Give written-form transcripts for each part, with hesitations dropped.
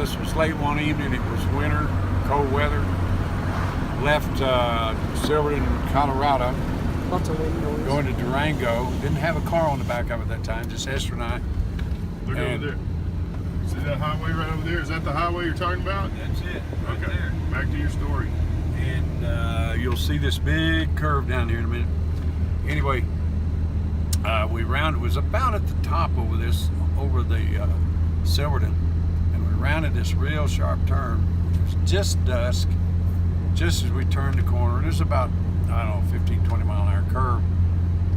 This was late one evening. It was winter, cold weather. Left Silverton, Colorado, Lots of wind noise. going to Durango. Didn't have a car on the back of it that time, just Esther and I. Look over there. See that highway right over there? Is that the highway you're talking about? That's it, right Okay. there. Back to your story. And you'll see this big curve down here in a minute. Anyway, we rounded. It was about at the top over the Silverton, and we rounded this real sharp turn. It was just dusk, just as we turned the corner. It was about, I don't know, 15, 20 mile an hour curve.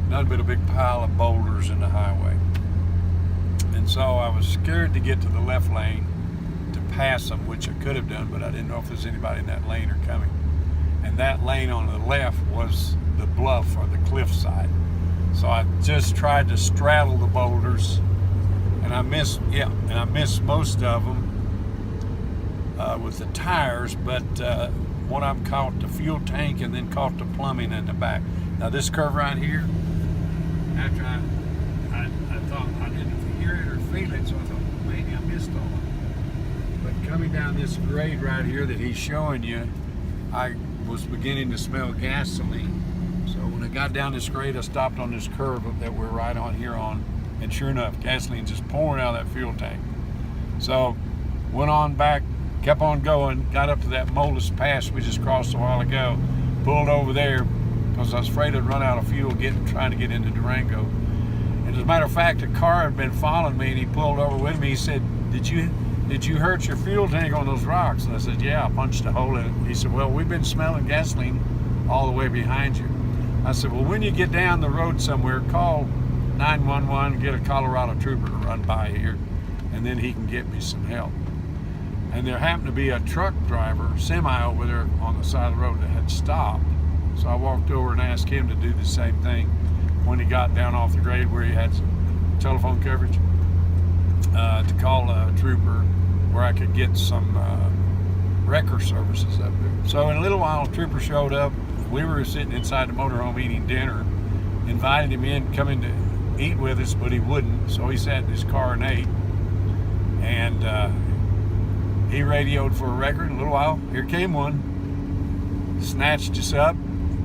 Nothing but a big pile of boulders in the highway. And so I was scared to get to the left lane to pass them, which I could have done, but I didn't know if there's anybody in that lane or coming. And that lane on the left was the bluff or the cliff side. So I just tried to straddle the boulders, and I missed most of them with the tires, but one of them caught the fuel tank and then caught the plumbing in the back. Now this curve right here, after I thought I didn't hear it or feel it, so I thought maybe I missed all of it. But coming down this grade right here that he's showing you, I was beginning to smell gasoline. So when I got down this grade, I stopped on this curve that we're right on here on, and sure enough, gasoline just pouring out of that fuel tank. So went on back, kept on going, got up to that Molas Pass we just crossed a while ago, pulled over there because I was afraid I'd run out of fuel trying to get into Durango. And as a matter of fact, a car had been following me, and he pulled over with me. He said, did you hurt your fuel tank on those rocks? And I said, yeah, I punched a hole in it. He said, well, we've been smelling gasoline all the way behind you. I said, well, when you get down the road somewhere, call 911, get a Colorado trooper to run by here, and then he can get me some help. And there happened to be a truck driver, semi over there on the side of the road that had stopped. So I walked over and asked him to do the same thing when he got down off the grade where he had some telephone coverage, to call a trooper where I could get some wrecker services up there. So in a little while, a trooper showed up. We were sitting inside the motorhome eating dinner, invited him in, come in to eat with us, but he wouldn't. So he sat in his car and ate. And he radioed for a record. In a little while, here came one. Snatched us up,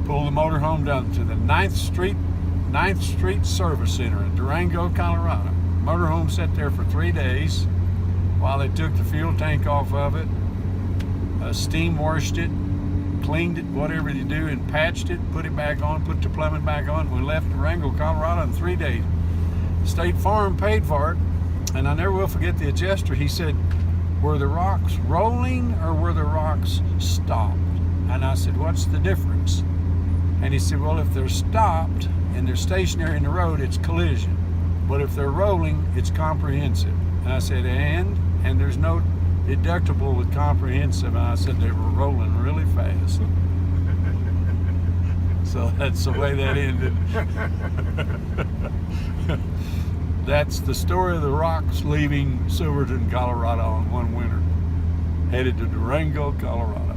pulled the motorhome down to the 9th Street Service Center in Durango, Colorado. Motorhome sat there for 3 days while they took the fuel tank off of it, steam washed it, cleaned it, whatever you do, and patched it, put it back on, put the plumbing back on. We left Durango, Colorado in 3 days. State Farm paid for it, and I never will forget the adjuster. He said, were the rocks rolling or were the rocks stopped? And I said, what's the difference? And he said, well, if they're stopped and they're stationary in the road, it's collision. But if they're rolling, it's comprehensive. And I said, and there's no deductible with comprehensive. And I said, they were rolling really fast. So that's the way that ended. That's the story of the rocks leaving Silverton, Colorado in one winter, headed to Durango, Colorado.